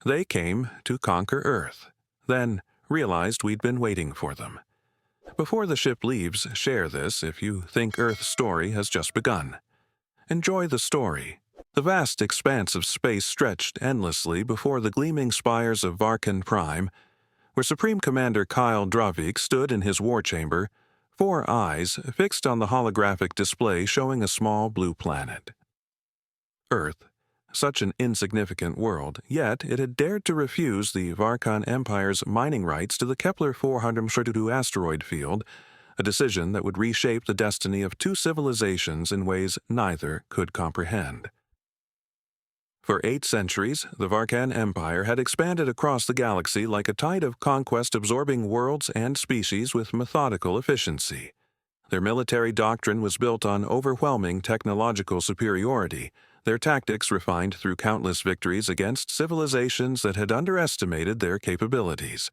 They came to conquer Earth, then realized we'd been waiting for them. Before the ship leaves, share this if you think Earth's story has just begun. Enjoy the story. The vast expanse of space stretched endlessly before the gleaming spires of Varkann Prime, where Supreme Commander Kael Dravik stood in his war chamber, 4 eyes fixed on the holographic display showing a small blue planet. Earth, such an insignificant world, yet it had dared to refuse the Varkann Empire's mining rights to the Kepler 432 asteroid field, a decision that would reshape the destiny of 2 civilizations in ways neither could comprehend. For 8 centuries, the Varkann Empire had expanded across the galaxy like a tide of conquest, absorbing worlds and species with methodical efficiency. Their military doctrine was built on overwhelming technological superiority, their tactics refined through countless victories against civilizations that had underestimated their capabilities.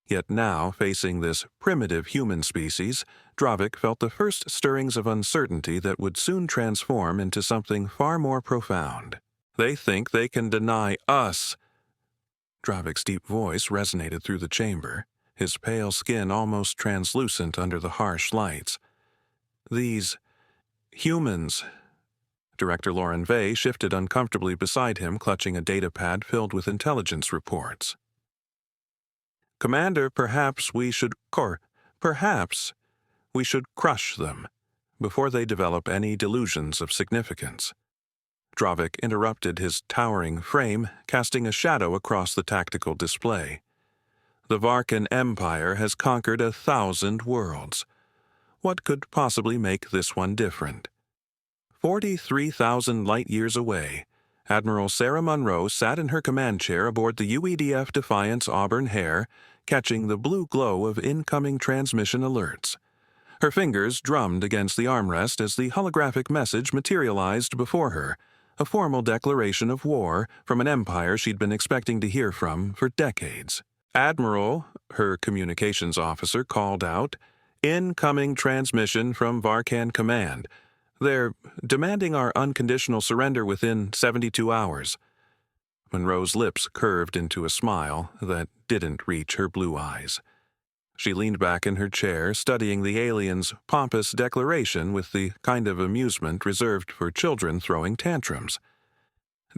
Yet now, facing this primitive human species, Dravik felt the first stirrings of uncertainty that would soon transform into something far more profound. They think they can deny us. Dravik's deep voice resonated through the chamber, his pale skin almost translucent under the harsh lights. These humans. Director Lauren Vey shifted uncomfortably beside him, clutching a datapad filled with intelligence reports. Commander, perhaps we should crush them before they develop any delusions of significance. Dravik interrupted his towering frame, casting a shadow across the tactical display. The Varkann Empire has conquered 1,000 worlds. What could possibly make this one different? 43,000 light-years away, Admiral Sarah Monroe sat in her command chair aboard the UEDF Defiance Auburn Hare, catching the blue glow of incoming transmission alerts. Her fingers drummed against the armrest as the holographic message materialized before her, a formal declaration of war from an empire she'd been expecting to hear from for decades. "Admiral," her communications officer called out, "incoming transmission from Varkann Command. They're demanding our unconditional surrender within 72 hours. Monroe's lips curved into a smile that didn't reach her blue eyes. She leaned back in her chair, studying the alien's pompous declaration with the kind of amusement reserved for children throwing tantrums.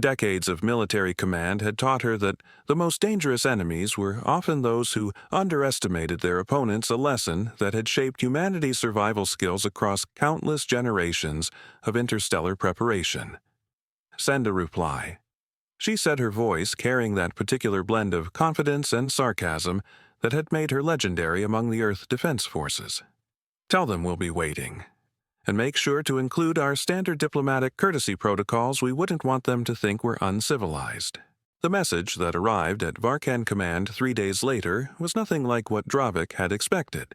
Decades of military command had taught her that the most dangerous enemies were often those who underestimated their opponents, a lesson that had shaped humanity's survival skills across countless generations of interstellar preparation. "Send a reply." She said, her voice carrying that particular blend of confidence and sarcasm that had made her legendary among the Earth Defense Forces. "Tell them we'll be waiting. And make sure to include our standard diplomatic courtesy protocols. We wouldn't want them to think we're uncivilized." The message that arrived at Varkann Command 3 days later was nothing like what Dravik had expected.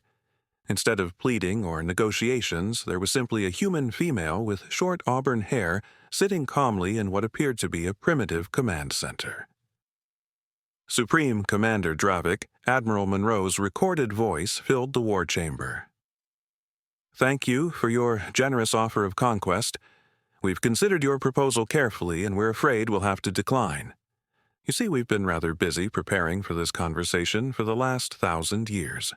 Instead of pleading or negotiations, there was simply a human female with short auburn hair sitting calmly in what appeared to be a primitive command center. Supreme Commander Dravik, Admiral Monroe's recorded voice filled the war chamber. "Thank you for your generous offer of conquest. We've considered your proposal carefully, and we're afraid we'll have to decline. You see, we've been rather busy preparing for this conversation for the last 1,000 years."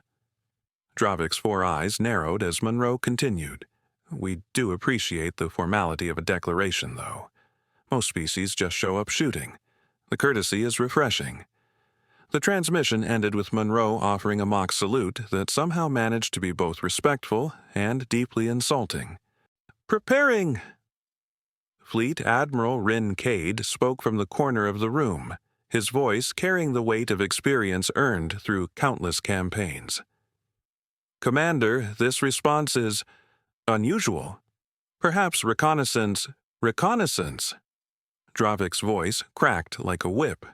Dravik's 4 eyes narrowed as Monroe continued. "We do appreciate the formality of a declaration, though. Most species just show up shooting. The courtesy is refreshing." The transmission ended with Monroe offering a mock salute that somehow managed to be both respectful and deeply insulting. "Preparing!" Fleet Admiral Ryn Cade spoke from the corner of the room, his voice carrying the weight of experience earned through countless campaigns. "Commander, this response is unusual. Perhaps reconnaissance. Reconnaissance!" Dravik's voice cracked like a whip.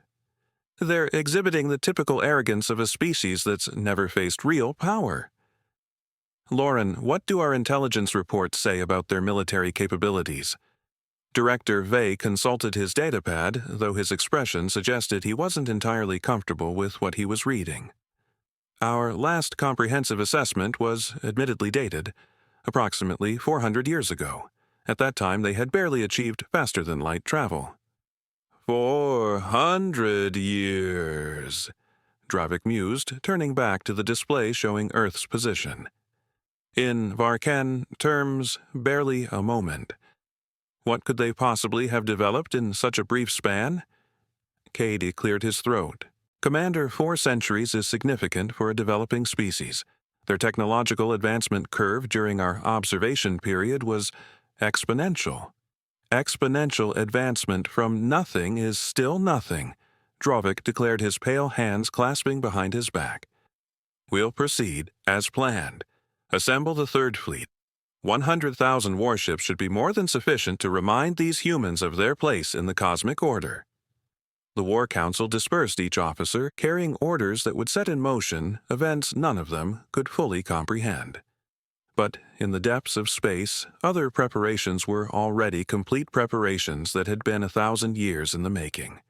"They're exhibiting the typical arrogance of a species that's never faced real power." "Lauren, what do our intelligence reports say about their military capabilities?" Director Vey consulted his datapad, though his expression suggested he wasn't entirely comfortable with what he was reading. "Our last comprehensive assessment was admittedly dated, approximately 400 years ago. At that time, they had barely achieved faster-than-light travel." 400 years, Dravik mused, turning back to the display showing Earth's position. In Varkann terms, barely a moment. What could they possibly have developed in such a brief span? Cady cleared his throat. Commander, 4 centuries is significant for a developing species. Their technological advancement curve during our observation period was exponential. Exponential advancement from nothing is still nothing, Dravik declared, his pale hands clasping behind his back. We'll proceed as planned. Assemble the Third Fleet. 100,000 warships should be more than sufficient to remind these humans of their place in the cosmic order. The War Council dispersed each officer, carrying orders that would set in motion events none of them could fully comprehend. But in the depths of space, other preparations were already complete preparations that had been 1,000 years in the making.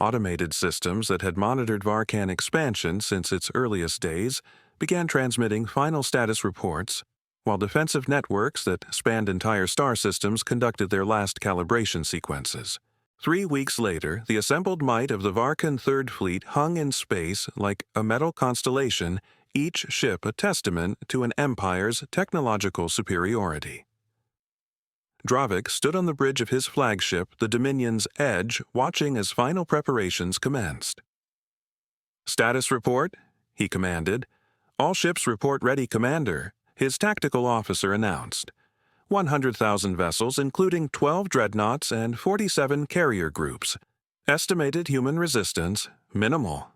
Automated systems that had monitored Varkann expansion since its earliest days began transmitting final status reports, while defensive networks that spanned entire star systems conducted their last calibration sequences. 3 weeks later, the assembled might of the Varkann Third Fleet hung in space like a metal constellation, each ship a testament to an empire's technological superiority. Dravik stood on the bridge of his flagship, the Dominion's Edge, watching as final preparations commenced. "Status report," he commanded. "All ships report ready, Commander," his tactical officer announced. 100,000 vessels, including 12 dreadnoughts and 47 carrier groups. Estimated human resistance, minimal.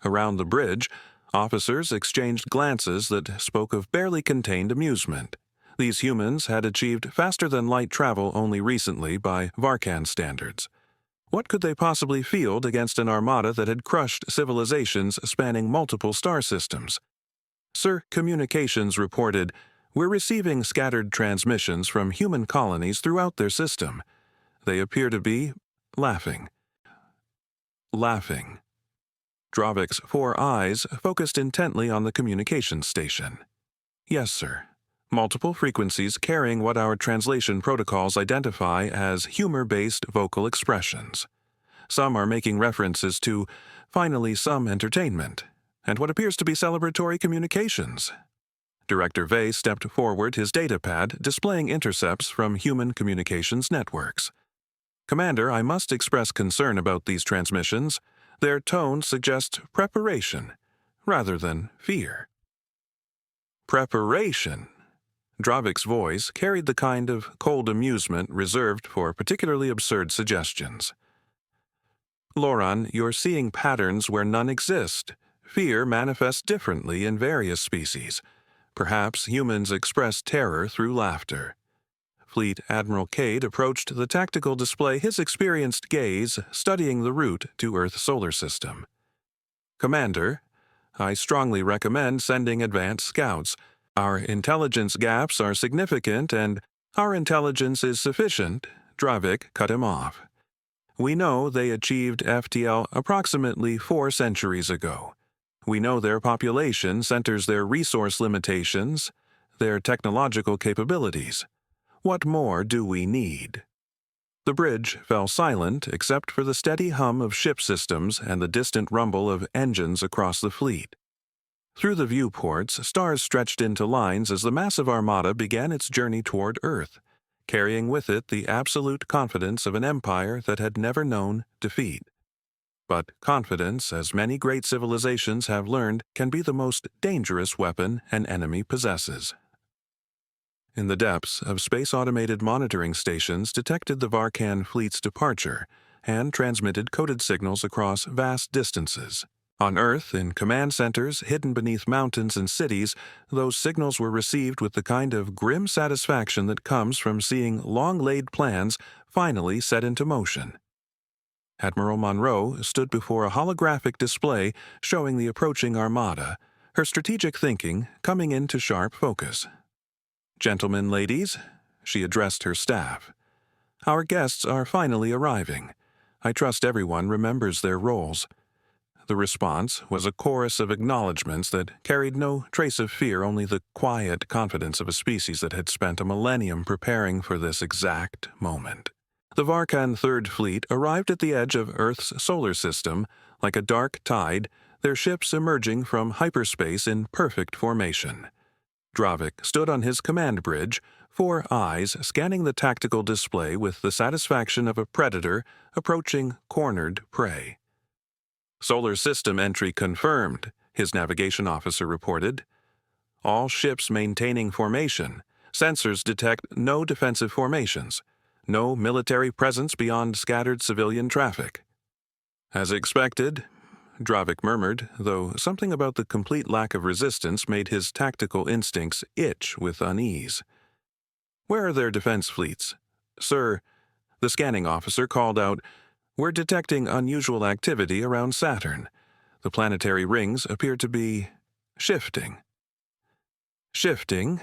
Around the bridge, officers exchanged glances that spoke of barely contained amusement. These humans had achieved faster-than-light travel only recently by Varkann standards. What could they possibly field against an armada that had crushed civilizations spanning multiple star systems? Sir Communications reported, "We're receiving scattered transmissions from human colonies throughout their system. They appear to be laughing." Laughing. Dravik's 4 eyes focused intently on the communications station. "Yes, sir. Multiple frequencies carrying what our translation protocols identify as humor-based vocal expressions. Some are making references to, finally, some entertainment, and what appears to be celebratory communications." Director Vey stepped forward, his datapad displaying intercepts from human communications networks. "Commander, I must express concern about these transmissions. Their tone suggests preparation, rather than fear." Preparation. Dravik's voice carried the kind of cold amusement reserved for particularly absurd suggestions. "Loran, you're seeing patterns where none exist. Fear manifests differently in various species. Perhaps humans express terror through laughter." Fleet Admiral Cade approached the tactical display, his experienced gaze studying the route to Earth's solar system. "Commander, I strongly recommend sending advanced scouts. Our intelligence gaps are significant and our intelligence is sufficient," Dravik cut him off. "We know they achieved FTL approximately 4 centuries ago. We know their population centers their resource limitations, their technological capabilities. What more do we need?" The bridge fell silent except for the steady hum of ship systems and the distant rumble of engines across the fleet. Through the viewports, stars stretched into lines as the massive armada began its journey toward Earth, carrying with it the absolute confidence of an empire that had never known defeat. But confidence, as many great civilizations have learned, can be the most dangerous weapon an enemy possesses. In the depths of space-automated monitoring stations detected the Varkann fleet's departure and transmitted coded signals across vast distances. On Earth, in command centers hidden beneath mountains and cities, those signals were received with the kind of grim satisfaction that comes from seeing long-laid plans finally set into motion. Admiral Monroe stood before a holographic display showing the approaching armada, her strategic thinking coming into sharp focus. "Gentlemen, ladies," she addressed her staff, "our guests are finally arriving. I trust everyone remembers their roles." The response was a chorus of acknowledgments that carried no trace of fear, only the quiet confidence of a species that had spent a millennium preparing for this exact moment. The Varkann Third Fleet arrived at the edge of Earth's solar system, like a dark tide, their ships emerging from hyperspace in perfect formation. Dravik stood on his command bridge, 4 eyes scanning the tactical display with the satisfaction of a predator approaching cornered prey. "Solar system entry confirmed," his navigation officer reported. "All ships maintaining formation. Sensors detect no defensive formations. No military presence beyond scattered civilian traffic." "As expected," Dravik murmured, though something about the complete lack of resistance made his tactical instincts itch with unease. "Where are their defense fleets?" "Sir," the scanning officer called out, "we're detecting unusual activity around Saturn. The planetary rings appear to be shifting." Shifting?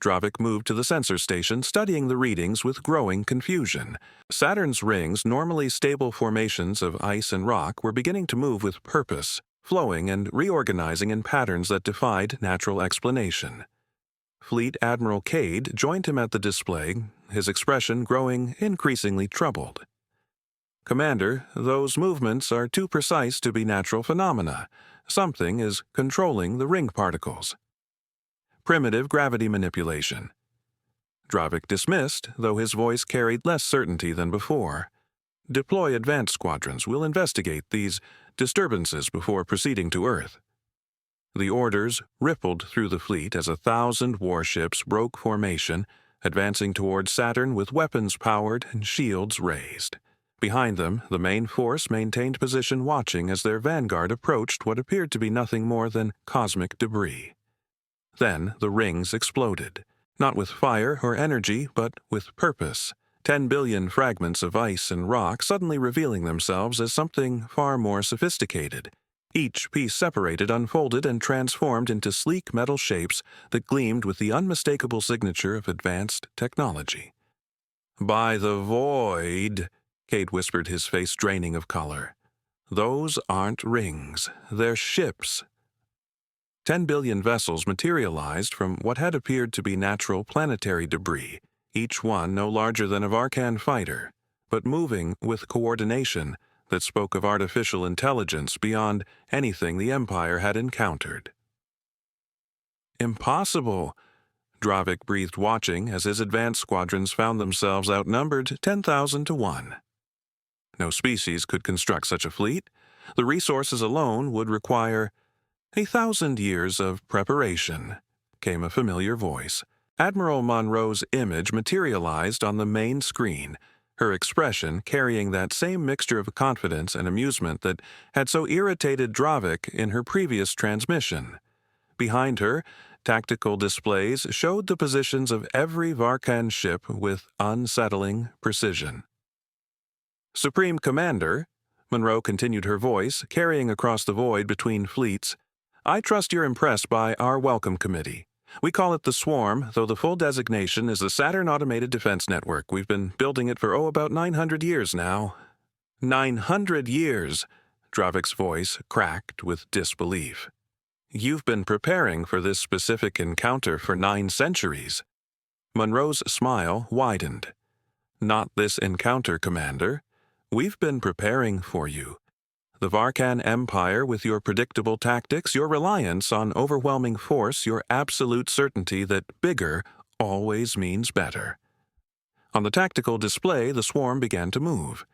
Dravik moved to the sensor station, studying the readings with growing confusion. Saturn's rings, normally stable formations of ice and rock, were beginning to move with purpose, flowing and reorganizing in patterns that defied natural explanation. Fleet Admiral Kael joined him at the display, his expression growing increasingly troubled. "Commander, those movements are too precise to be natural phenomena. Something is controlling the ring particles." "Primitive gravity manipulation." Dravik dismissed, though his voice carried less certainty than before. "Deploy advanced squadrons. We'll investigate these disturbances before proceeding to Earth." The orders rippled through the fleet as 1,000 warships broke formation, advancing toward Saturn with weapons powered and shields raised. Behind them, the main force maintained position, watching as their vanguard approached what appeared to be nothing more than cosmic debris. Then the rings exploded, not with fire or energy, but with purpose. 10 billion fragments of ice and rock suddenly revealing themselves as something far more sophisticated. Each piece separated, unfolded, and transformed into sleek metal shapes that gleamed with the unmistakable signature of advanced technology. "By the void," Kael whispered, his face draining of color. "Those aren't rings, they're ships." 10 billion vessels materialized from what had appeared to be natural planetary debris, each one no larger than a Varkann fighter, but moving with coordination that spoke of artificial intelligence beyond anything the Empire had encountered. "Impossible," Dravik breathed, watching as his advanced squadrons found themselves outnumbered 10,000 to 1. No species could construct such a fleet. The resources alone would require 1,000 years of preparation, came a familiar voice. Admiral Monroe's image materialized on the main screen, her expression carrying that same mixture of confidence and amusement that had so irritated Dravik in her previous transmission. Behind her, tactical displays showed the positions of every Varkann ship with unsettling precision. "Supreme Commander," Monroe continued, her voice carrying across the void between fleets, "I trust you're impressed by our welcome committee. We call it the Swarm, though the full designation is the Saturn Automated Defense Network. We've been building it for, about 900 years now." 900 years, Dravik's voice cracked with disbelief. "You've been preparing for this specific encounter for 9 centuries. Monroe's smile widened. "Not this encounter, Commander. We've been preparing for you. The Varkann Empire, with your predictable tactics, your reliance on overwhelming force, your absolute certainty that bigger always means better." On the tactical display, the swarm began to move.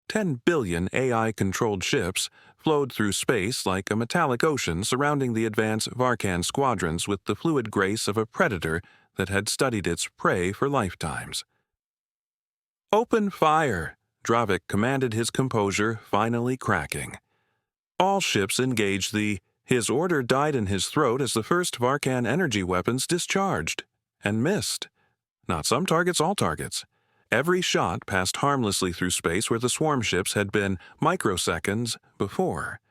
10 billion AI-controlled ships flowed through space like a metallic ocean, surrounding the advanced Varkann squadrons with the fluid grace of a predator that had studied its prey for lifetimes. "Open fire!" Dravik commanded, his composure finally cracking. All ships engaged. His order died in his throat as the first Varkann energy weapons discharged and missed. Not some targets, all targets. Every shot passed harmlessly through space where the swarm ships had been microseconds before,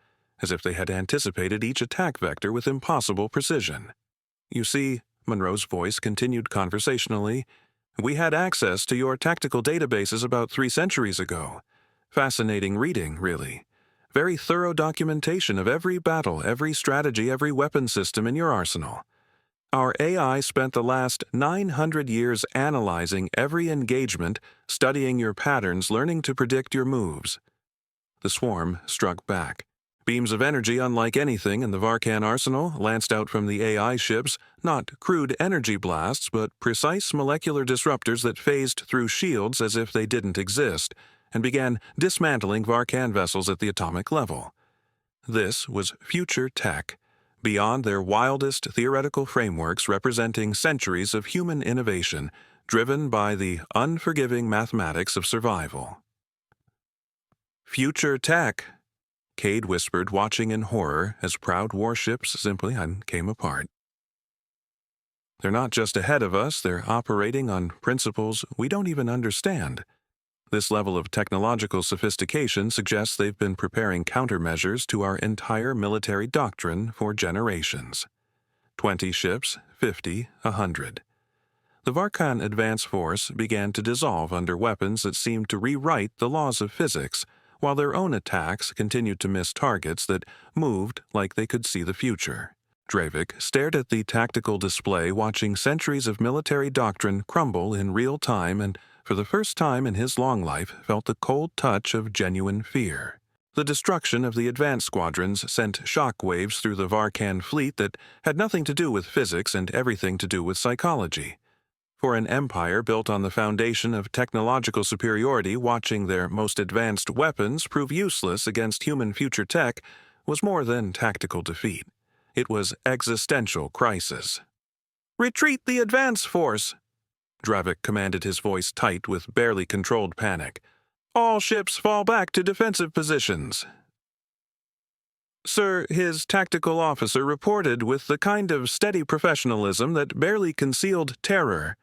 as if they had anticipated each attack vector with impossible precision. "You see," Monroe's voice continued conversationally, "we had access to your tactical databases about 3 centuries ago. Fascinating reading, really. Very thorough documentation of every battle, every strategy, every weapon system in your arsenal. Our AI spent the last 900 years analyzing every engagement, studying your patterns, learning to predict your moves. The swarm struck back. Beams of energy unlike anything in the Varkann arsenal lanced out from the AI ships, not crude energy blasts, but precise molecular disruptors that phased through shields as if they didn't exist, and began dismantling Varkann vessels at the atomic level. This was future tech, beyond their wildest theoretical frameworks, representing centuries of human innovation, driven by the unforgiving mathematics of survival. Future tech, Kael whispered, watching in horror as proud warships simply came apart. They're not just ahead of us, they're operating on principles we don't even understand. This level of technological sophistication suggests they've been preparing countermeasures to our entire military doctrine for generations. 20 ships, 50, 100. The Varkann advance force began to dissolve under weapons that seemed to rewrite the laws of physics, while their own attacks continued to miss targets that moved like they could see the future. Dravik stared at the tactical display, watching centuries of military doctrine crumble in real time, and for the first time in his long life felt the cold touch of genuine fear. The destruction of the advance squadrons sent shock waves through the Varkann fleet that had nothing to do with physics and everything to do with psychology. For an empire built on the foundation of technological superiority, watching their most advanced weapons prove useless against human future tech was more than tactical defeat. It was existential crisis. "Retreat the advance force!" Dravik commanded, his voice tight with barely controlled panic. "All ships fall back to defensive positions." Sir, his tactical officer reported with the kind of steady professionalism that barely concealed terror.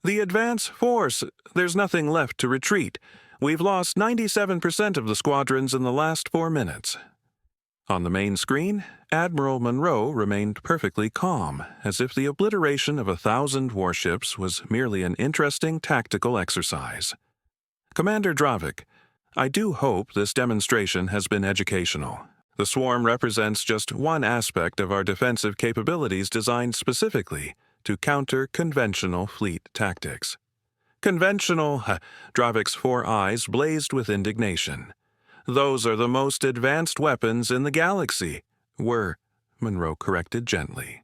"The advance force, there's nothing left to retreat. We've lost 97% of the squadrons in the last 4 minutes." On the main screen, Admiral Monroe remained perfectly calm, as if the obliteration of 1,000 warships was merely an interesting tactical exercise. "Commander Dravik, I do hope this demonstration has been educational. The swarm represents just one aspect of our defensive capabilities designed specifically to counter conventional fleet tactics." "Conventional?" Dravik's 4 eyes blazed with indignation. "Those are the most advanced weapons in the galaxy." "Were," Monroe corrected gently.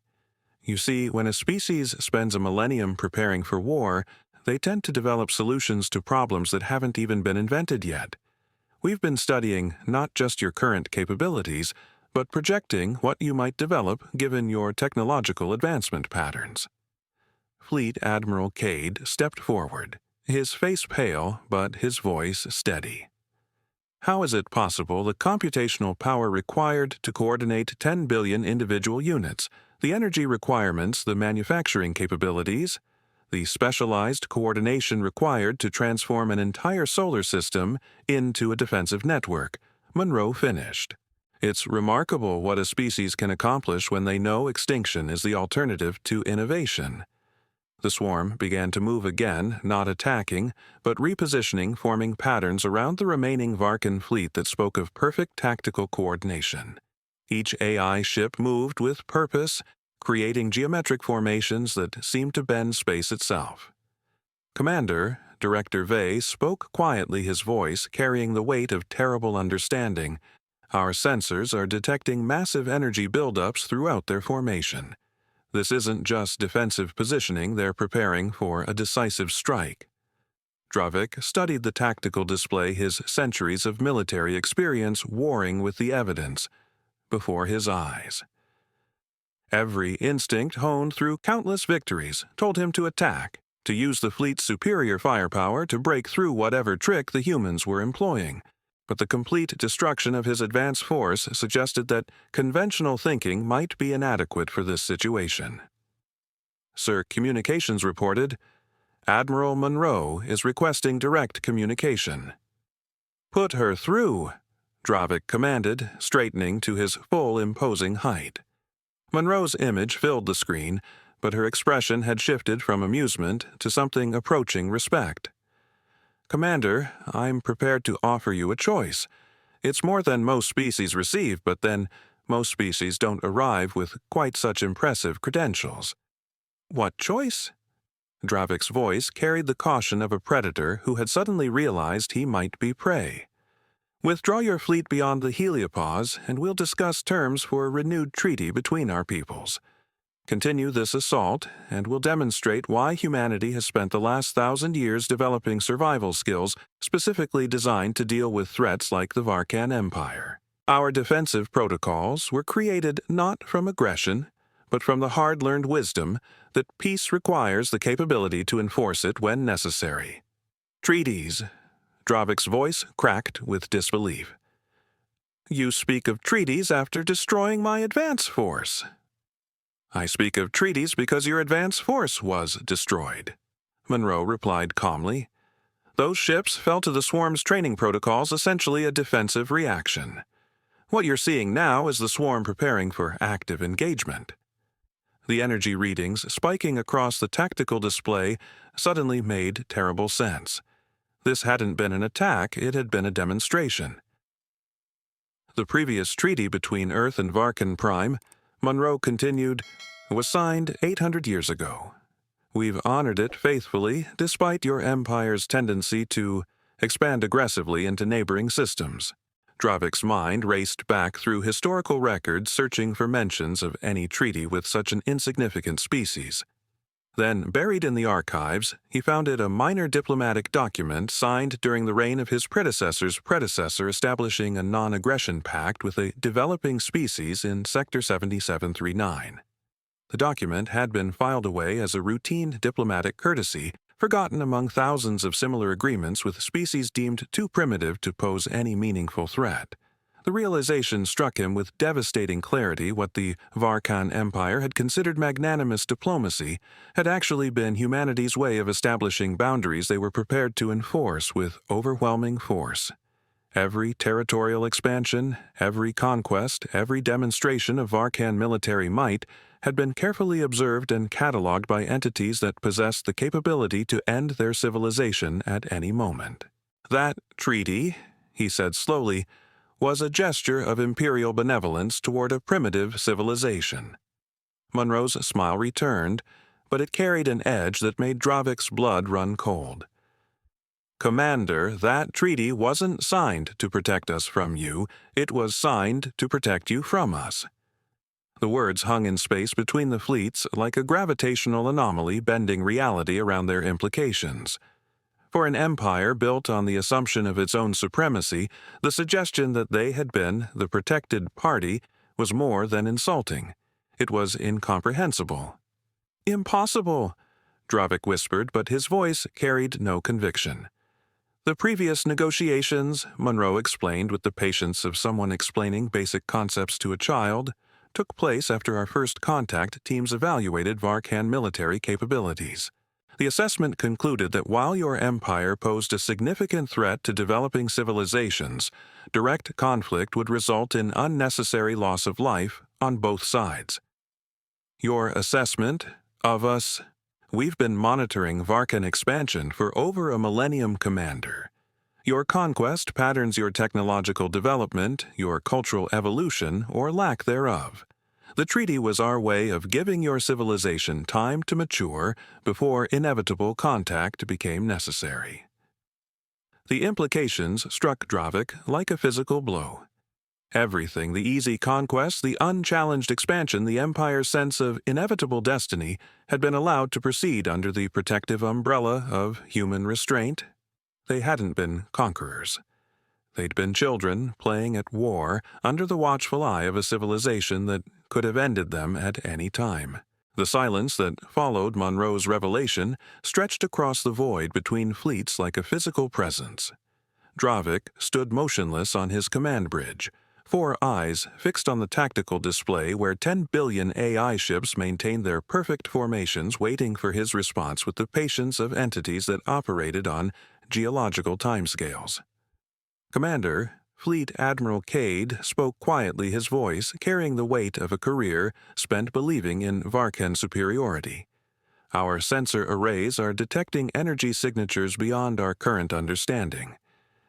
"You see, when a species spends a millennium preparing for war, they tend to develop solutions to problems that haven't even been invented yet. We've been studying not just your current capabilities, but projecting what you might develop given your technological advancement patterns." Fleet Admiral Kael stepped forward, his face pale but his voice steady. "How is it possible the computational power required to coordinate 10 billion individual units, the energy requirements, the manufacturing capabilities, the specialized coordination required to transform an entire solar system into a defensive network?" Monroe finished. "It's remarkable what a species can accomplish when they know extinction is the alternative to innovation." The swarm began to move again, not attacking, but repositioning, forming patterns around the remaining Varkann fleet that spoke of perfect tactical coordination. Each AI ship moved with purpose, creating geometric formations that seemed to bend space itself. "Commander," Director Vey spoke quietly, his voice carrying the weight of terrible understanding, "our sensors are detecting massive energy buildups throughout their formation. This isn't just defensive positioning, they're preparing for a decisive strike." Dravik studied the tactical display, his centuries of military experience warring with the evidence before his eyes. Every instinct honed through countless victories told him to attack, to use the fleet's superior firepower to break through whatever trick the humans were employing. But the complete destruction of his advance force suggested that conventional thinking might be inadequate for this situation. "Sir, communications reported, Admiral Monroe is requesting direct communication." "Put her through," Dravik commanded, straightening to his full imposing height. Monroe's image filled the screen, but her expression had shifted from amusement to something approaching respect. "Commander, I'm prepared to offer you a choice. It's more than most species receive, but then most species don't arrive with quite such impressive credentials. What choice? Dravik's voice carried the caution of a predator who had suddenly realized he might be prey. Withdraw your fleet beyond the heliopause, and we'll discuss terms for a renewed treaty between our peoples. Continue this assault, and we'll demonstrate why humanity has spent the last 1,000 years developing survival skills specifically designed to deal with threats like the Varkann Empire. Our defensive protocols were created not from aggression, but from the hard-learned wisdom that peace requires the capability to enforce it when necessary. Treaties. Dravik's voice cracked with disbelief. You speak of treaties after destroying my advance force. I speak of treaties because your advance force was destroyed, Monroe replied calmly. Those ships fell to the swarm's training protocols, essentially a defensive reaction. What you're seeing now is the swarm preparing for active engagement. The energy readings spiking across the tactical display suddenly made terrible sense. This hadn't been an attack, it had been a demonstration. The previous treaty between Earth and Varkann Prime, Monroe continued, was signed 800 years ago. We've honored it faithfully, despite your empire's tendency to expand aggressively into neighboring systems. Dravik's mind raced back through historical records searching for mentions of any treaty with such an insignificant species. Then, buried in the archives, he found a minor diplomatic document signed during the reign of his predecessor's predecessor establishing a non-aggression pact with a developing species in Sector 7739. The document had been filed away as a routine diplomatic courtesy, forgotten among thousands of similar agreements with species deemed too primitive to pose any meaningful threat. The realization struck him with devastating clarity what the Varkann Empire had considered magnanimous diplomacy had actually been humanity's way of establishing boundaries they were prepared to enforce with overwhelming force. Every territorial expansion, every conquest, every demonstration of Varkann military might had been carefully observed and catalogued by entities that possessed the capability to end their civilization at any moment. That treaty, he said slowly, was a gesture of imperial benevolence toward a primitive civilization. Monroe's smile returned, but it carried an edge that made Dravik's blood run cold. Commander, that treaty wasn't signed to protect us from you, it was signed to protect you from us. The words hung in space between the fleets like a gravitational anomaly bending reality around their implications. For an empire built on the assumption of its own supremacy, the suggestion that they had been the protected party was more than insulting. It was incomprehensible. Impossible, Dravik whispered, but his voice carried no conviction. The previous negotiations, Monroe explained with the patience of someone explaining basic concepts to a child, took place after our first contact teams evaluated Varkann military capabilities. The assessment concluded that while your empire posed a significant threat to developing civilizations, direct conflict would result in unnecessary loss of life on both sides. Your assessment of us? We've been monitoring Varkann expansion for over a millennium, Commander. Your conquest patterns your technological development, your cultural evolution, or lack thereof. The treaty was our way of giving your civilization time to mature before inevitable contact became necessary. The implications struck Dravik like a physical blow. Everything, the easy conquest, the unchallenged expansion, the Empire's sense of inevitable destiny, had been allowed to proceed under the protective umbrella of human restraint. They hadn't been conquerors. They'd been children playing at war under the watchful eye of a civilization that could have ended them at any time. The silence that followed Monroe's revelation stretched across the void between fleets like a physical presence. Dravik stood motionless on his command bridge, 4 eyes fixed on the tactical display where 10 billion AI ships maintained their perfect formations waiting for his response with the patience of entities that operated on geological timescales. Commander, Fleet Admiral Kael spoke quietly, his voice carrying the weight of a career spent believing in Varkann superiority. Our sensor arrays are detecting energy signatures beyond our current understanding.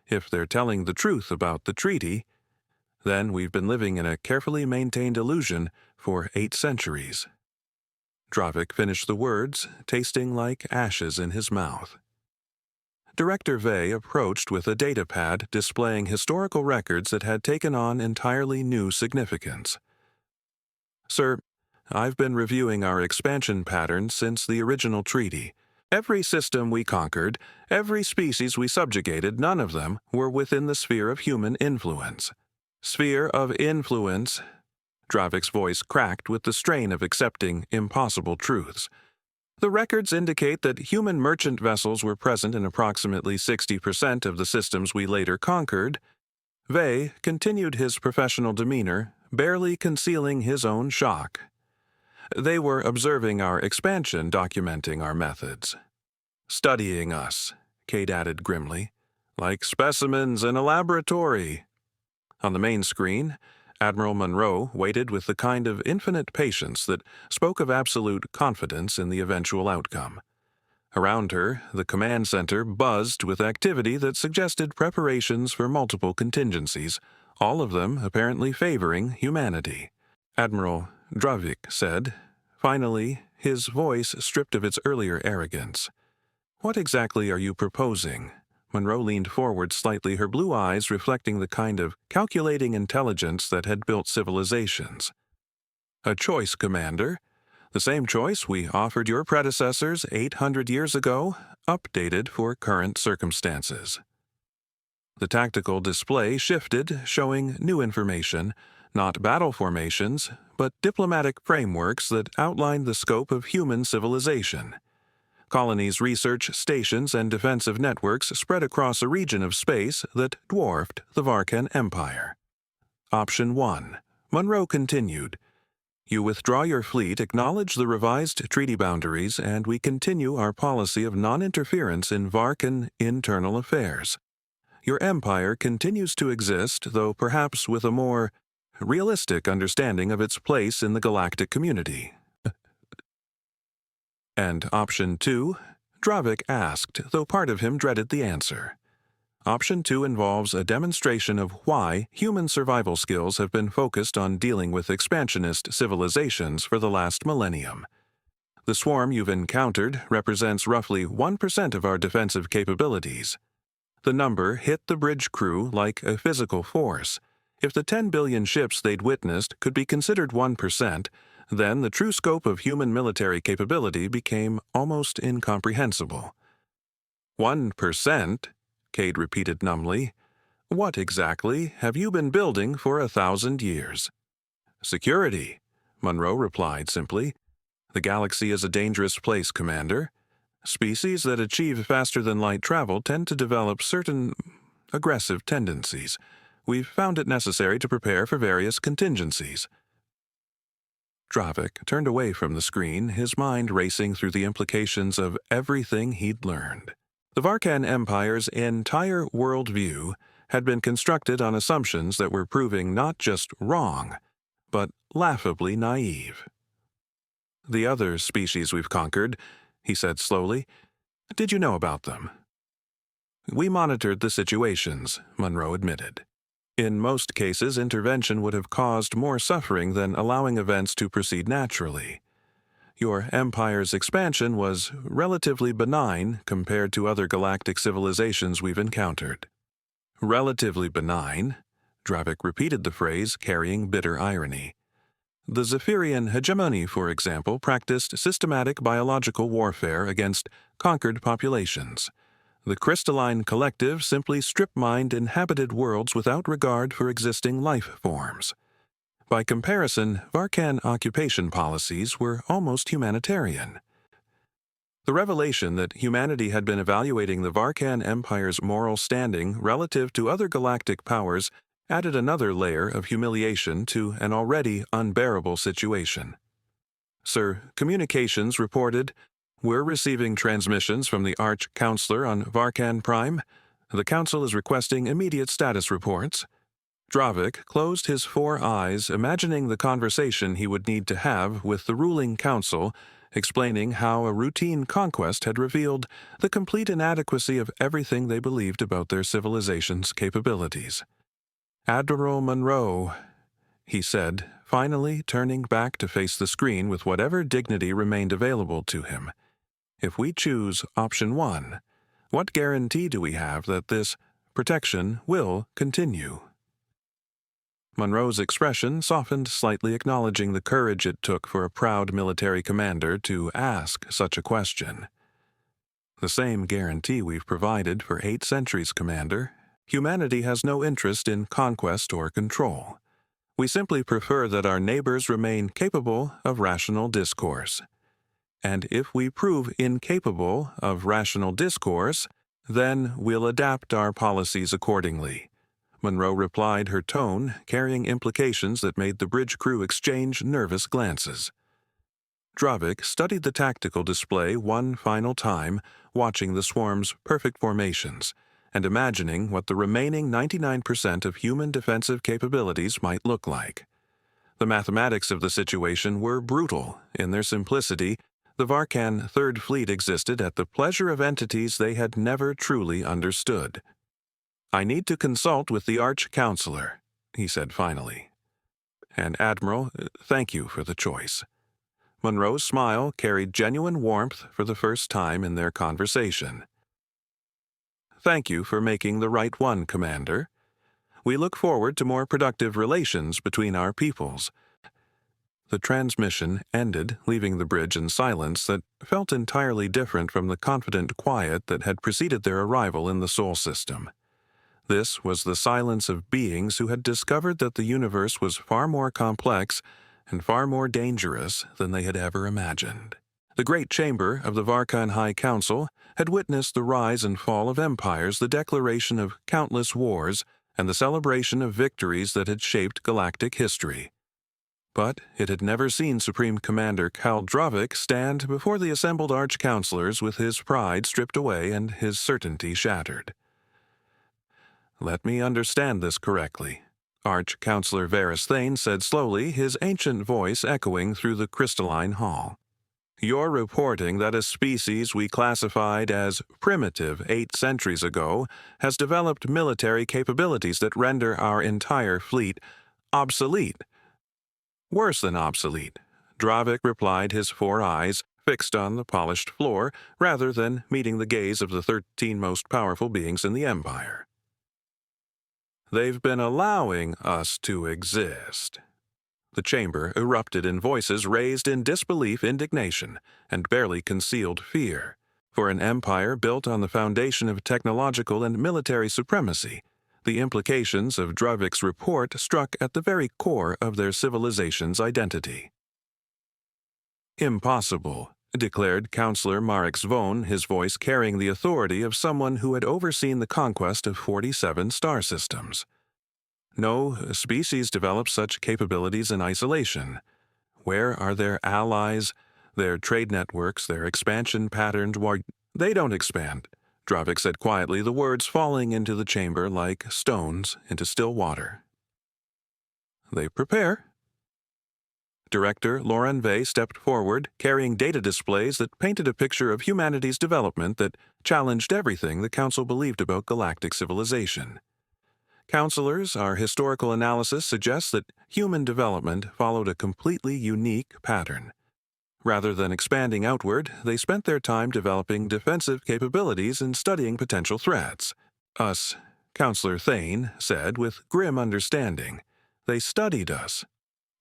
If they're telling the truth about the treaty, then we've been living in a carefully maintained illusion for 8 centuries. Dravik finished the words, tasting like ashes in his mouth. Director Vey approached with a datapad displaying historical records that had taken on entirely new significance. Sir, I've been reviewing our expansion patterns since the original treaty. Every system we conquered, every species we subjugated, none of them were within the sphere of human influence. Sphere of influence. Dravik's voice cracked with the strain of accepting impossible truths. The records indicate that human merchant vessels were present in approximately 60% of the systems we later conquered. Vey continued his professional demeanor, barely concealing his own shock. They were observing our expansion, documenting our methods. Studying us, Kael added grimly, like specimens in a laboratory. On the main screen, Admiral Monroe waited with the kind of infinite patience that spoke of absolute confidence in the eventual outcome. Around her, the command center buzzed with activity that suggested preparations for multiple contingencies, all of them apparently favoring humanity. Admiral Dravik said, finally, his voice stripped of its earlier arrogance. "What exactly are you proposing?" Monroe leaned forward slightly, her blue eyes reflecting the kind of calculating intelligence that had built civilizations. "A choice, Commander. The same choice we offered your predecessors 800 years ago, updated for current circumstances." The tactical display shifted, showing new information, not battle formations, but diplomatic frameworks that outlined the scope of human civilization. Colonies' research stations and defensive networks spread across a region of space that dwarfed the Varkann Empire. Option 1. Monroe continued. You withdraw your fleet, acknowledge the revised treaty boundaries, and we continue our policy of non-interference in Varkann internal affairs. Your empire continues to exist, though perhaps with a more realistic understanding of its place in the galactic community. And Option 2? Dravik asked, though part of him dreaded the answer. Option 2 involves a demonstration of why human survival skills have been focused on dealing with expansionist civilizations for the last millennium. The swarm you've encountered represents roughly 1% of our defensive capabilities. The number hit the bridge crew like a physical force. If the 10 billion ships they'd witnessed could be considered 1%, then the true scope of human military capability became almost incomprehensible. 1%? Kael repeated numbly. What exactly have you been building for 1,000 years? Security, Monroe replied simply. The galaxy is a dangerous place, Commander. Species that achieve faster-than-light travel tend to develop certain aggressive tendencies. We've found it necessary to prepare for various contingencies. Dravik turned away from the screen, his mind racing through the implications of everything he'd learned. The Varkann Empire's entire worldview had been constructed on assumptions that were proving not just wrong, but laughably naive. The other species we've conquered, he said slowly, did you know about them? We monitored the situations, Monroe admitted. In most cases, intervention would have caused more suffering than allowing events to proceed naturally. Your empire's expansion was relatively benign compared to other galactic civilizations we've encountered. Relatively benign? Dravik repeated the phrase, carrying bitter irony. The Zephyrian hegemony, for example, practiced systematic biological warfare against conquered populations. The crystalline collective simply strip-mined inhabited worlds without regard for existing life forms. By comparison, Varkann occupation policies were almost humanitarian. The revelation that humanity had been evaluating the Varkann Empire's moral standing relative to other galactic powers added another layer of humiliation to an already unbearable situation. Sir, communications reported, "We're receiving transmissions from the Arch-Counselor on Varkann Prime. The Council is requesting immediate status reports." Dravik closed his 4 eyes, imagining the conversation he would need to have with the ruling council, explaining how a routine conquest had revealed the complete inadequacy of everything they believed about their civilization's capabilities. "Admiral Monroe," he said, finally turning back to face the screen with whatever dignity remained available to him. If we choose option 1, what guarantee do we have that this protection will continue? Monroe's expression softened slightly, acknowledging the courage it took for a proud military commander to ask such a question. The same guarantee we've provided for 8 centuries, Commander. Humanity has no interest in conquest or control. We simply prefer that our neighbors remain capable of rational discourse. And if we prove incapable of rational discourse, then we'll adapt our policies accordingly. Monroe replied, her tone carrying implications that made the bridge crew exchange nervous glances. Dravik studied the tactical display one final time, watching the swarm's perfect formations, and imagining what the remaining 99% of human defensive capabilities might look like. The mathematics of the situation were brutal in their simplicity. The Varkann Third Fleet existed at the pleasure of entities they had never truly understood. "I need to consult with the Arch-Counselor," he said finally. "And Admiral, thank you for the choice." Monroe's smile carried genuine warmth for the first time in their conversation. "Thank you for making the right one, Commander. We look forward to more productive relations between our peoples." The transmission ended, leaving the bridge in silence that felt entirely different from the confident quiet that had preceded their arrival in the Sol system. This was the silence of beings who had discovered that the universe was far more complex and far more dangerous than they had ever imagined. The great chamber of the Varkann High Council had witnessed the rise and fall of empires, the declaration of countless wars, and the celebration of victories that had shaped galactic history. But it had never seen Supreme Commander Kael Dravik stand before the assembled Arch-Counselors with his pride stripped away and his certainty shattered. "Let me understand this correctly," Arch-Counselor Varys Thane said slowly, his ancient voice echoing through the crystalline hall. "You're reporting that a species we classified as primitive 8 centuries ago has developed military capabilities that render our entire fleet obsolete." "Worse than obsolete," Dravik replied, his 4 eyes fixed on the polished floor rather than meeting the gaze of the 13 most powerful beings in the Empire. "They've been allowing us to exist." The chamber erupted in voices raised in disbelief, indignation, and barely concealed fear. For an empire built on the foundation of technological and military supremacy, the implications of Dravik's report struck at the very core of their civilization's identity. "Impossible," declared Counselor Marix Von, his voice carrying the authority of someone who had overseen the conquest of 47 star systems. "No species develops such capabilities in isolation. Where are their allies, their trade networks, their expansion patterns? They don't expand," Dravik said quietly, the words falling into the chamber like stones into still water. "They prepare." Director Lauren Vey stepped forward, carrying data displays that painted a picture of humanity's development that challenged everything the Council believed about galactic civilization. "Counselors, our historical analysis suggests that human development followed a completely unique pattern. Rather than expanding outward, they spent their time developing defensive capabilities and studying potential threats. Us," Counselor Thane said with grim understanding. "They studied us."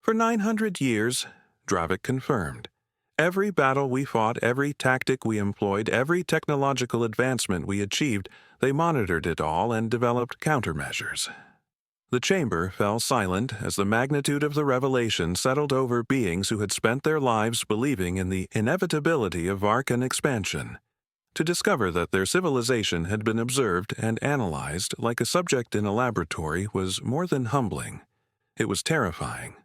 "For 900 years, Dravik confirmed. "Every battle we fought, every tactic we employed, every technological advancement we achieved, they monitored it all and developed countermeasures." The chamber fell silent as the magnitude of the revelation settled over beings who had spent their lives believing in the inevitability of Varkann expansion. To discover that their civilization had been observed and analyzed like a subject in a laboratory was more than humbling. It was terrifying.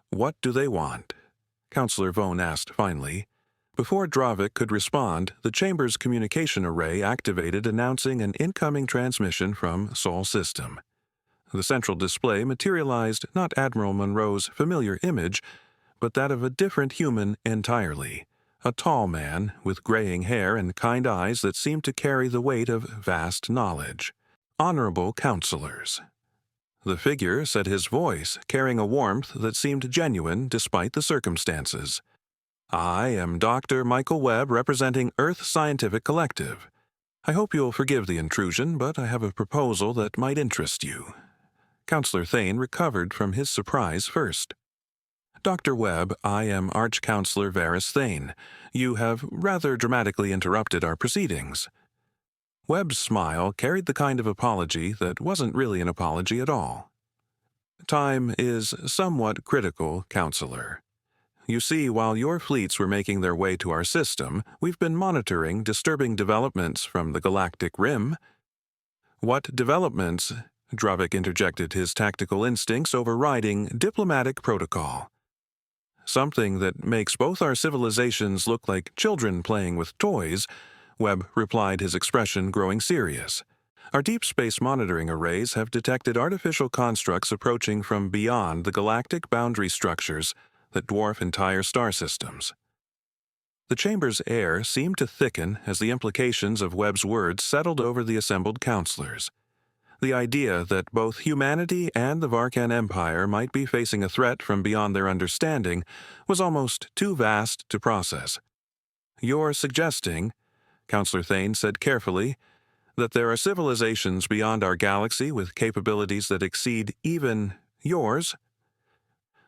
"What do they want?" Counselor Von asked finally. Before Dravik could respond, the chamber's communication array activated, announcing an incoming transmission from Sol System. The central display materialized not Admiral Monroe's familiar image, but that of a different human entirely, a tall man with graying hair and kind eyes that seemed to carry the weight of vast knowledge. "Honorable Counselors." The figure said, his voice carrying a warmth that seemed genuine despite the circumstances. "I am Dr. Michael Webb, representing Earth Scientific Collective. I hope you'll forgive the intrusion, but I have a proposal that might interest you." Counselor Thane recovered from his surprise first. "Dr. Webb, I am Arch-Counselor Varys Thane. You have rather dramatically interrupted our proceedings." Webb's smile carried the kind of apology that wasn't really an apology at all. "Time is somewhat critical, Counselor. You see, while your fleets were making their way to our system, we've been monitoring disturbing developments from the Galactic Rim." "What developments?" Dravik interjected, his tactical instincts overriding diplomatic protocol. "Something that makes both our civilizations look like children playing with toys," Webb replied, his expression growing serious. "Our deep space monitoring arrays have detected artificial constructs approaching from beyond the galactic boundary structures that dwarf entire star systems." The chamber's air seemed to thicken as the implications of Webb's words settled over the assembled counselors. The idea that both humanity and the Varkann Empire might be facing a threat from beyond their understanding was almost too vast to process. "You're suggesting," Counselor Thane said carefully, "that there are civilizations beyond our galaxy with capabilities that exceed even yours?"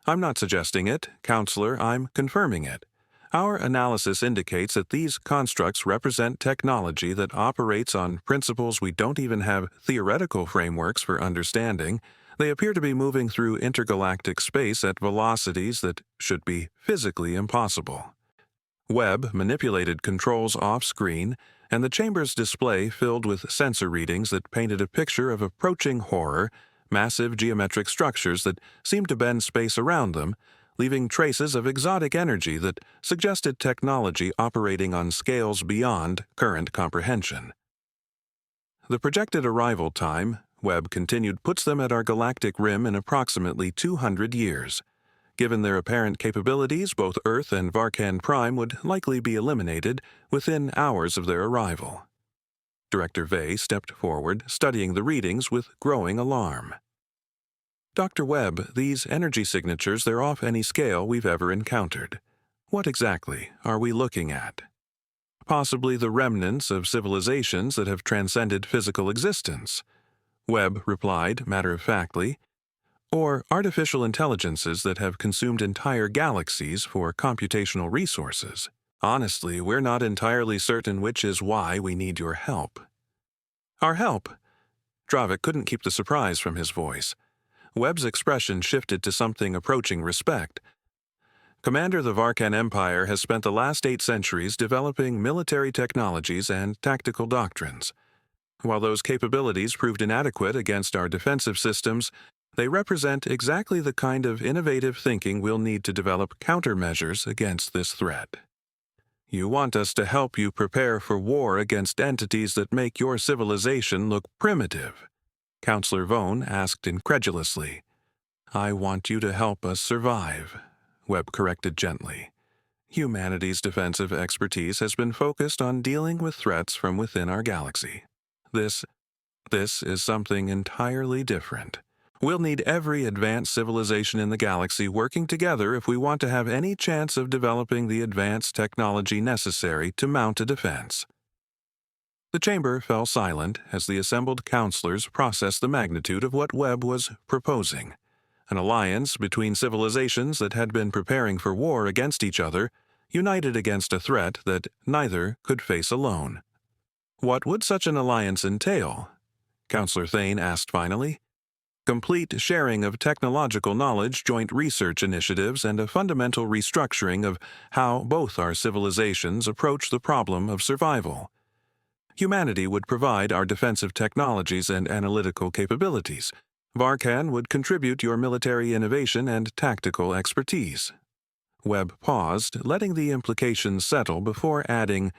"I'm not suggesting it, Counselor, I'm confirming it. Our analysis indicates that these constructs represent technology that operates on principles we don't even have theoretical frameworks for understanding. They appear to be moving through intergalactic space at velocities that should be physically impossible." Webb manipulated controls off-screen, and the chamber's display filled with sensor readings that painted a picture of approaching horror, massive geometric structures that seemed to bend space around them, leaving traces of exotic energy that suggested technology operating on scales beyond current comprehension. "The projected arrival time," Webb continued, "puts them at our galactic rim in approximately 200 years. Given their apparent capabilities, both Earth and Varkann Prime would likely be eliminated within hours of their arrival." Director Vey stepped forward, studying the readings with growing alarm. "Dr. Webb, these energy signatures, they're off any scale we've ever encountered. What exactly are we looking at?" "Possibly the remnants of civilizations that have transcended physical existence," Webb replied matter-of-factly, "or artificial intelligences that have consumed entire galaxies for computational resources. Honestly, we're not entirely certain, which is why we need your help." "Our help?" Dravik couldn't keep the surprise from his voice. Webb's expression shifted to something approaching respect. "Commander, the Varkann Empire has spent the last 8 centuries developing military technologies and tactical doctrines. While those capabilities proved inadequate against our defensive systems, they represent exactly the kind of innovative thinking we'll need to develop countermeasures against this threat. You want us to help you prepare for war against entities that make your civilization look primitive?" Counselor Vone asked incredulously. "I want you to help us survive," Webb corrected gently. "Humanity's defensive expertise has been focused on dealing with threats from within our galaxy. This is something entirely different. We'll need every advanced civilization in the galaxy working together if we want to have any chance of developing the advanced technology necessary to mount a defense." The chamber fell silent as the assembled counselors processed the magnitude of what Webb was proposing. An alliance between civilizations that had been preparing for war against each other, united against a threat that neither could face alone. "What would such an alliance entail?" Counselor Thane asked finally. "Complete sharing of technological knowledge, joint research initiatives, and a fundamental restructuring of how both our civilizations approach the problem of survival. Humanity would provide our defensive technologies and analytical capabilities. Varkann would contribute your military innovation and tactical expertise." Webb paused, letting the implications settle before adding,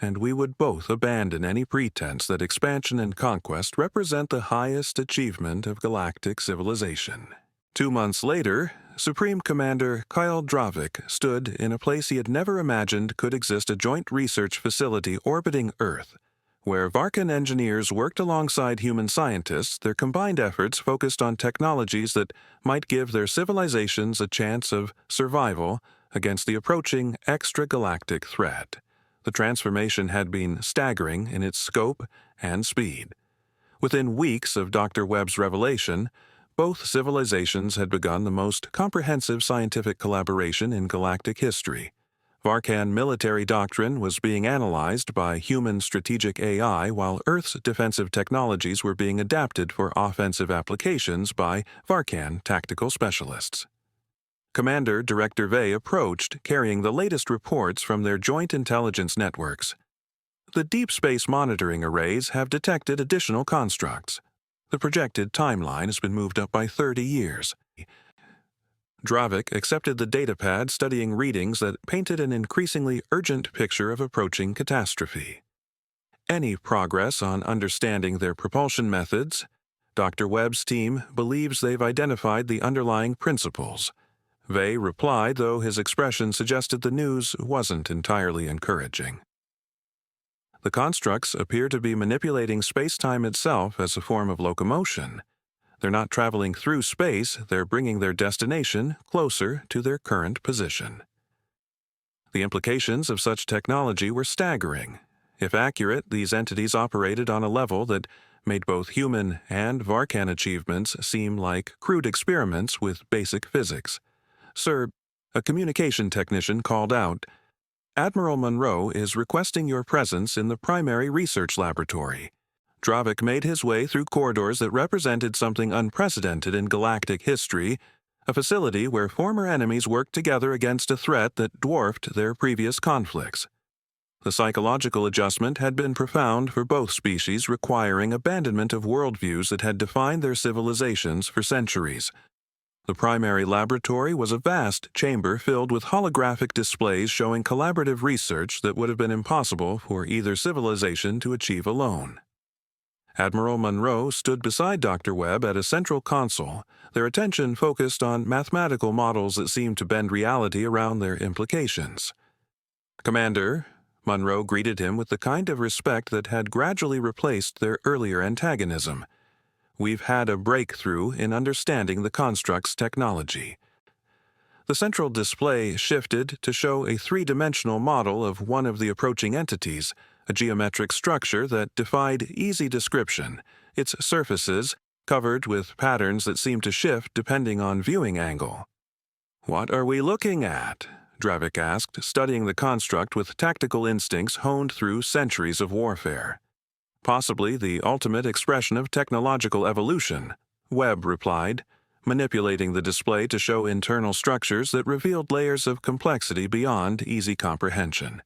"And we would both abandon any pretense that expansion and conquest represent the highest achievement of galactic civilization." 2 months later, Supreme Commander Kael Dravik stood in a place he had never imagined could exist, a joint research facility orbiting Earth, Where Varkann engineers worked alongside human scientists, their combined efforts focused on technologies that might give their civilizations a chance of survival against the approaching extragalactic threat. The transformation had been staggering in its scope and speed. Within weeks of Dr. Webb's revelation, both civilizations had begun the most comprehensive scientific collaboration in galactic history. Varkann military doctrine was being analyzed by human strategic AI, while Earth's defensive technologies were being adapted for offensive applications by Varkann tactical specialists. Commander Director Vey approached, carrying the latest reports from their joint intelligence networks. The deep space monitoring arrays have detected additional constructs. The projected timeline has been moved up by 30 years. Dravik accepted the datapad, studying readings that painted an increasingly urgent picture of approaching catastrophe. Any progress on understanding their propulsion methods? Dr. Webb's team believes they've identified the underlying principles. Vey replied, though his expression suggested the news wasn't entirely encouraging. The constructs appear to be manipulating space-time itself as a form of locomotion. They're not traveling through space, they're bringing their destination closer to their current position. The implications of such technology were staggering. If accurate, these entities operated on a level that made both human and Varkann achievements seem like crude experiments with basic physics. "Sir," a communication technician called out, "Admiral Monroe is requesting your presence in the primary research laboratory." Dravik made his way through corridors that represented something unprecedented in galactic history, a facility where former enemies worked together against a threat that dwarfed their previous conflicts. The psychological adjustment had been profound for both species, requiring abandonment of worldviews that had defined their civilizations for centuries. The primary laboratory was a vast chamber filled with holographic displays showing collaborative research that would have been impossible for either civilization to achieve alone. Admiral Monroe stood beside Dr. Webb at a central console, their attention focused on mathematical models that seemed to bend reality around their implications. "Commander," Monroe greeted him with the kind of respect that had gradually replaced their earlier antagonism. "We've had a breakthrough in understanding the construct's technology." The central display shifted to show a three-dimensional model of one of the approaching entities, a geometric structure that defied easy description, its surfaces covered with patterns that seemed to shift depending on viewing angle. "What are we looking at?" Dravik asked, studying the construct with tactical instincts honed through centuries of warfare. "Possibly the ultimate expression of technological evolution," Webb replied, manipulating the display to show internal structures that revealed layers of complexity beyond easy comprehension.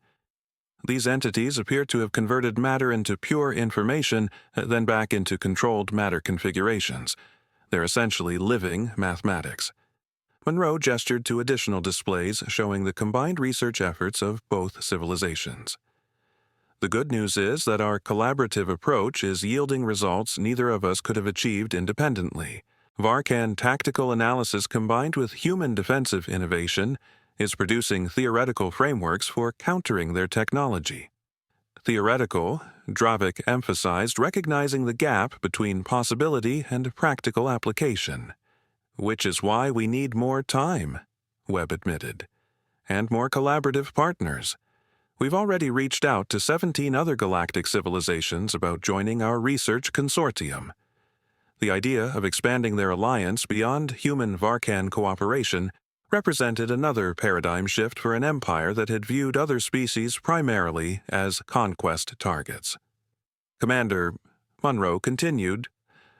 These entities appear to have converted matter into pure information, then back into controlled matter configurations. They're essentially living mathematics. Monroe gestured to additional displays showing the combined research efforts of both civilizations. "The good news is that our collaborative approach is yielding results neither of us could have achieved independently. Varkann tactical analysis combined with human defensive innovation is producing theoretical frameworks for countering their technology." Theoretical, Dravik emphasized, recognizing the gap between possibility and practical application. "Which is why we need more time," Webb admitted, "and more collaborative partners. We've already reached out to 17 other galactic civilizations about joining our research consortium." The idea of expanding their alliance beyond human Varkann cooperation represented another paradigm shift for an empire that had viewed other species primarily as conquest targets. "Commander," Monroe continued,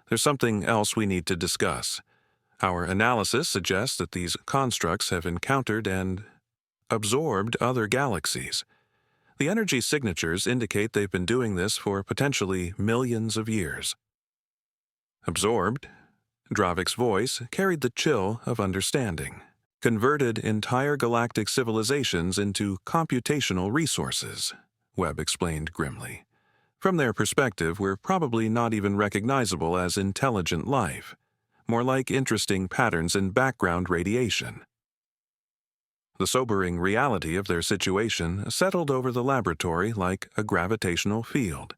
"there's something else we need to discuss. Our analysis suggests that these constructs have encountered and absorbed other galaxies. The energy signatures indicate they've been doing this for potentially millions of years." "Absorbed?" Dravik's voice carried the chill of understanding. "Converted entire galactic civilizations into computational resources," Webb explained grimly. "From their perspective, we're probably not even recognizable as intelligent life, more like interesting patterns in background radiation." The sobering reality of their situation settled over the laboratory like a gravitational field.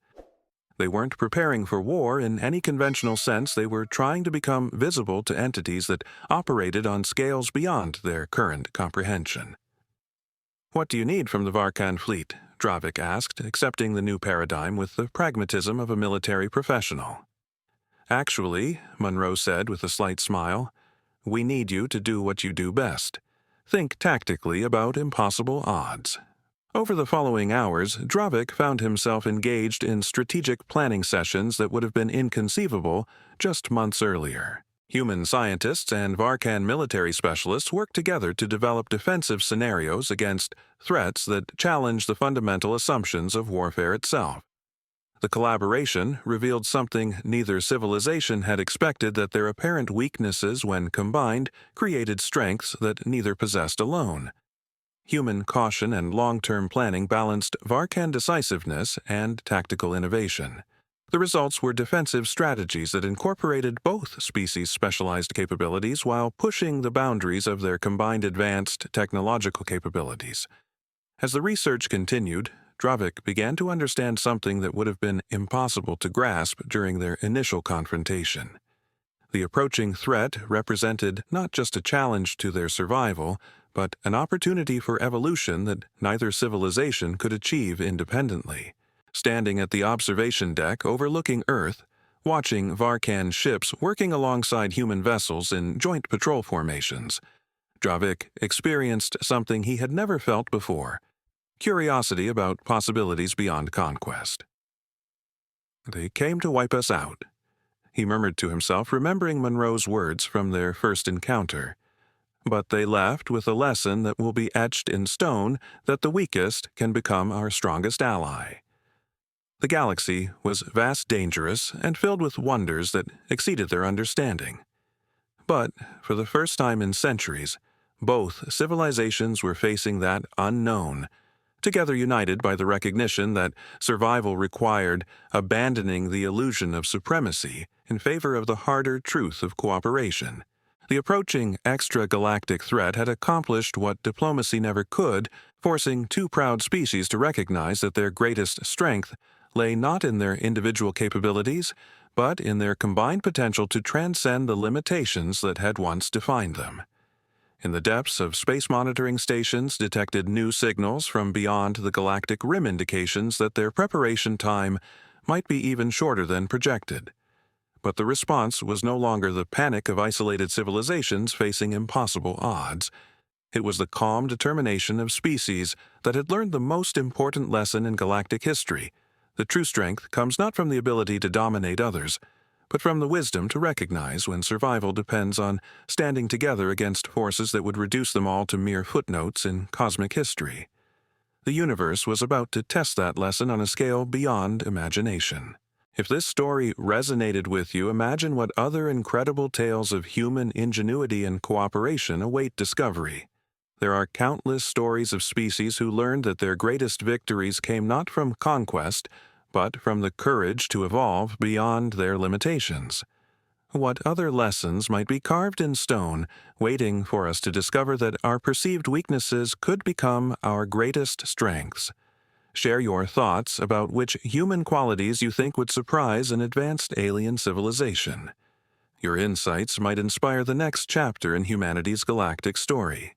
They weren't preparing for war in any conventional sense. They were trying to become visible to entities that operated on scales beyond their current comprehension. "What do you need from the Varkann fleet?" Dravik asked, accepting the new paradigm with the pragmatism of a military professional. "Actually," Monroe said with a slight smile, "we need you to do what you do best. Think tactically about impossible odds." Over the following hours, Dravik found himself engaged in strategic planning sessions that would have been inconceivable just months earlier. Human scientists and Varkann military specialists worked together to develop defensive scenarios against threats that challenge the fundamental assumptions of warfare itself. The collaboration revealed something neither civilization had expected: that their apparent weaknesses, when combined, created strengths that neither possessed alone. Human caution and long-term planning balanced Varkann decisiveness and tactical innovation. The results were defensive strategies that incorporated both species' specialized capabilities while pushing the boundaries of their combined advanced technological capabilities. As the research continued, Dravik began to understand something that would have been impossible to grasp during their initial confrontation. The approaching threat represented not just a challenge to their survival, but an opportunity for evolution that neither civilization could achieve independently. Standing at the observation deck overlooking Earth, watching Varkann ships working alongside human vessels in joint patrol formations, Dravik experienced something he had never felt before: curiosity about possibilities beyond conquest. "They came to wipe us out," he murmured to himself, remembering Monroe's words from their first encounter. "But they left with a lesson that will be etched in stone: that the weakest can become our strongest ally." The galaxy was vast, dangerous, and filled with wonders that exceeded their understanding. But, for the first time in centuries, both civilizations were facing that unknown, together united by the recognition that survival required abandoning the illusion of supremacy in favor of the harder truth of cooperation. The approaching extra-galactic threat had accomplished what diplomacy never could, forcing two proud species to recognize that their greatest strength lay not in their individual capabilities, but in their combined potential to transcend the limitations that had once defined them. In the depths of space monitoring stations detected new signals from beyond the galactic rim, indications that their preparation time might be even shorter than projected. But the response was no longer the panic of isolated civilizations facing impossible odds. It was the calm determination of species that had learned the most important lesson in galactic history: the true strength comes not from the ability to dominate others, but from the wisdom to recognize when survival depends on standing together against forces that would reduce them all to mere footnotes in cosmic history. The universe was about to test that lesson on a scale beyond imagination. If this story resonated with you, imagine what other incredible tales of human ingenuity and cooperation await discovery. There are countless stories of species who learned that their greatest victories came not from conquest, but from the courage to evolve beyond their limitations. What other lessons might be carved in stone, waiting for us to discover that our perceived weaknesses could become our greatest strengths? Share your thoughts about which human qualities you think would surprise an advanced alien civilization. Your insights might inspire the next chapter in humanity's galactic story.